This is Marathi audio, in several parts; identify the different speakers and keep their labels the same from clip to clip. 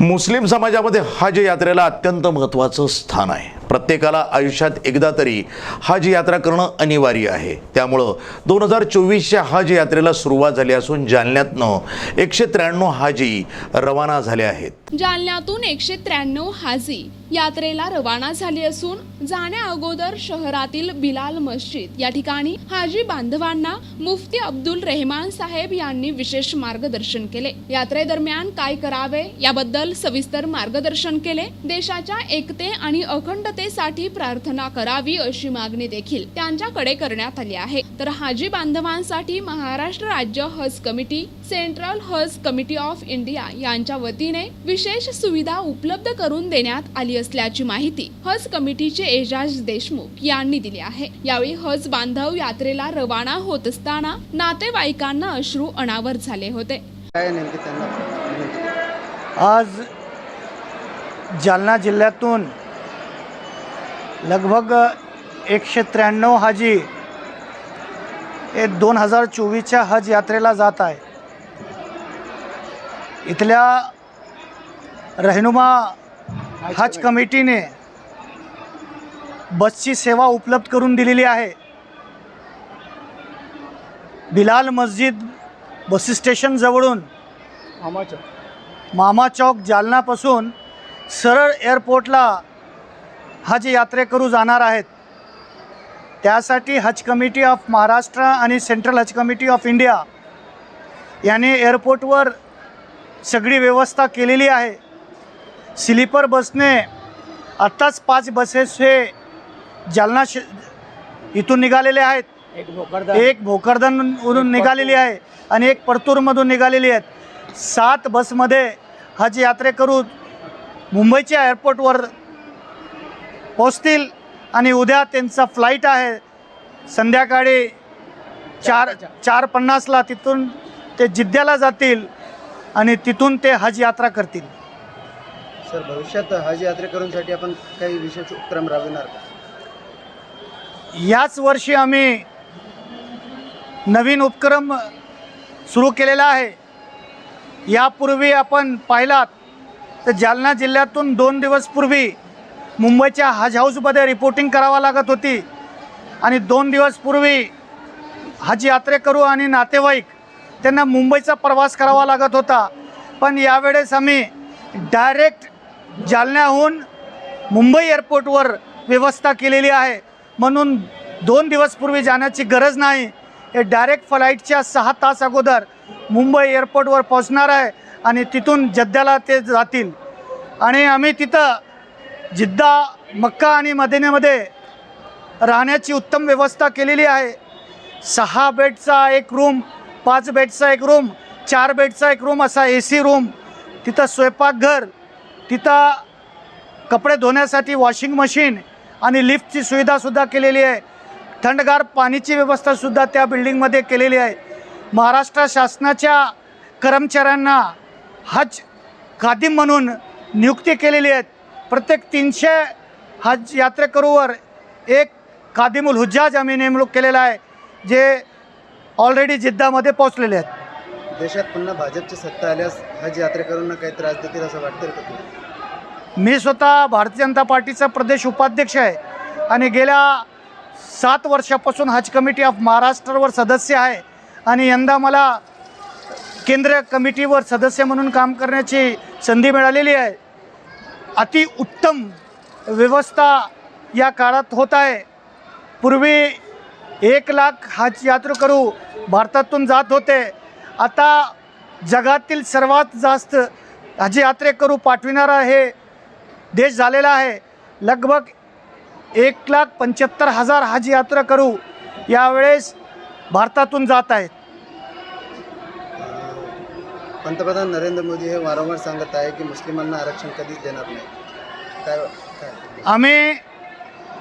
Speaker 1: मुस्लिम समाजामध्ये हज यात्रेला अत्यंत महत्त्वाचं स्थान आहे। प्रत्येकाला आयुष्यात एकदा तरी हज यात्रा करणं अनिवार्य आहे। त्यामुळं 2024च्या हज यात्रेला सुरुवात झाली असून जालन्यातनं 193 हाजी रवाना झाले आहेत।
Speaker 2: जालन्यातून 193 हाजी यात्रेला रवाना झाली असून जाण्या अगोदर शहरातील बिलाल मस्जिद या ठिकाणी हाजी बांधवांना मुफ्ती अब्दुल रहमान साहेब यांनी विशेष मार्गदर्शन केले। यात्रेदरम्यान काय करावे याबद्दल सविस्तर मार्गदर्शन केले। देशाच्या एकते आणि अखंडतेसाठी प्रार्थना करावी अशी मागणी देखील त्यांच्याकडे करण्यात आली आहे। तर हाजी बांधवांसाठी महाराष्ट्र राज्य Haj committee, central Haj committee of India यांच्या वतीने विशेष सुविधा उपलब्ध करून देण्यात आली असल्याची माहिती हज कमिटीचे एजाज देशमुख यांनी दिली आहे। यावेळी हज बांधव यात्रेला रवाना होत असताना नातेवाईकांना अश्रू अनावर झाले होते।
Speaker 3: आज जालना जिल्ह्यातून लगभग 193 हाजी हे 2024च्या हज यात्रेला जात आहे। इथल्या रहनुमा हज कमिटीने बसची सेवा उपलब्ध करून दिलेली आहे। बिलाल मस्जिद बस स्टेशन जवळून मामा चौक जालनापासून सरळ एअरपोर्टला हज यात्रेकरू जाणार आहेत। त्यासाठी हज कमिटी ऑफ महाराष्ट्र आणि central Haj committee of India यांनी एअरपोर्टवर सगळी व्यवस्था केलेली आहे। स्लीपर बसने आत्ताच 5 बसेस हे जालना इथून निघालेले आहेत। एक भोकरदनवरून निघालेली आहे आणि एक परतूरमधून निघालेली आहेत। 7 बसमध्ये हज यात्रेकरू मुंबईच्या एअरपोर्टवर पोहोचतील आणि उद्या त्यांचा फ्लाईट आहे संध्याकाळी 4:50ला। तिथून ते जिद्द्याला जातील आणि तिथून ते हज यात्रा करतील।
Speaker 4: सर, भविष्यात हज यात्रेकरूंसाठी आपण काही विशेष उपक्रम राबविणार का?
Speaker 3: याच वर्षी आम्ही नवीन उपक्रम सुरू केलेला आहे। यापूर्वी आपण पाहिलात तर जालना जिल्ह्यातून 2 दिवस पूर्वी मुंबईच्या हज हाऊसमध्ये रिपोर्टिंग करावं लागत होती आणि 2 दिवस पूर्वी हज यात्रेकरू आणि नातेवाईक त्यांना मुंबईचा प्रवास करावा लागत होता। पण यावेळेस आम्ही डायरेक्ट जालन्याहून मुंबई एअरपोर्टवर व्यवस्था केलेली आहे, म्हणून 2 दिवस पूर्वी जाण्याची गरज नाही। हे डायरेक्ट फ्लाईटच्या 6 तास अगोदर मुंबई एअरपोर्टवर पोहोचणार आहे आणि तिथून जद्द्याला ते जातील। आणि आम्ही तिथं जिद्दा, मक्का आणि मदिन्यामध्ये राहण्याची उत्तम व्यवस्था केलेली आहे। 6 बेडचा एक रूम, 5 बेडचा एक रूम, 4 बेडचा एक रूम असा AC रूम, तिथं स्वयंपाकघर, तिथं कपडे धुण्यासाठी वॉशिंग मशीन आणि लिफ्टची सुविधासुद्धा केलेली आहे। थंडगार पाण्याची व्यवस्थासुद्धा त्या बिल्डिंगमध्ये केलेली आहे। महाराष्ट्र शासनाच्या कर्मचाऱ्यांना हज खादिम म्हणून नियुक्ती केलेली आहे। प्रत्येक 300 हज यात्रेकरूवर एक खादिमुल हुज्जाज आम्ही नेमणूक केलेला आहे, जे ऑलरेडी जिद्दामध्ये पोहोचलेले आहेत।
Speaker 4: देशात पुन्हा भाजपची सत्ता आल्यास हज यात्रेकरूंना काही त्रास देतील असं वाटतं का तुम्हाला?
Speaker 3: मी स्वतः भारतीय जनता पार्टीचा प्रदेश उपाध्यक्ष आहे आणि गेल्या 7 वर्षापासून हज कमिटी ऑफ महाराष्ट्रावर सदस्य आहे आणि यंदा मला केंद्रीय कमिटीवर सदस्य म्हणून काम करण्याची संधी मिळालेली आहे। अति उत्तम व्यवस्था या काळात होत आहे। पूर्वी 1 लाख हज यात्रेकरू भारतातून जात होते, आता जगातील सर्वात जास्त हज यात्रेकरू पाठविणारा हे देश झालेला आहे। लगभग 1,75,000 हज यात्रेकरू यावेळेस भारतातून जात आहेत।
Speaker 4: पंतप्रधान नरेंद्र मोदी हे वारंवार सांगत आहे की मुस्लिमांना आरक्षण कधीच देणार नाही। काय
Speaker 3: आम्ही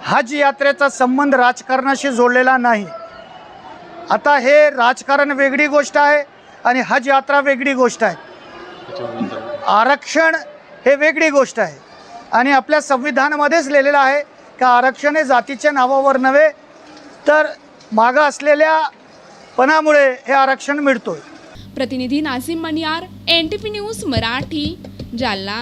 Speaker 3: हज यात्रेचा संबंध राजकारणाशी जोडलेला नाही। आता हे राजकारण वेगळी गोष्ट आहे आणि हज यात्रा वेगळी गोष्ट आहे। आरक्षण हे वेगळी गोष्ट आहे आणि आपल्या संविधानामध्येच लिहिलेलं आहे की आरक्षण हे जातीच्या नावावर नव्हे तर मागं असलेल्या पणामुळे हे आरक्षण मिळतोय।
Speaker 2: प्रतिनिधी नाझिम मनियार, NTP न्यूज मराठी, जालना.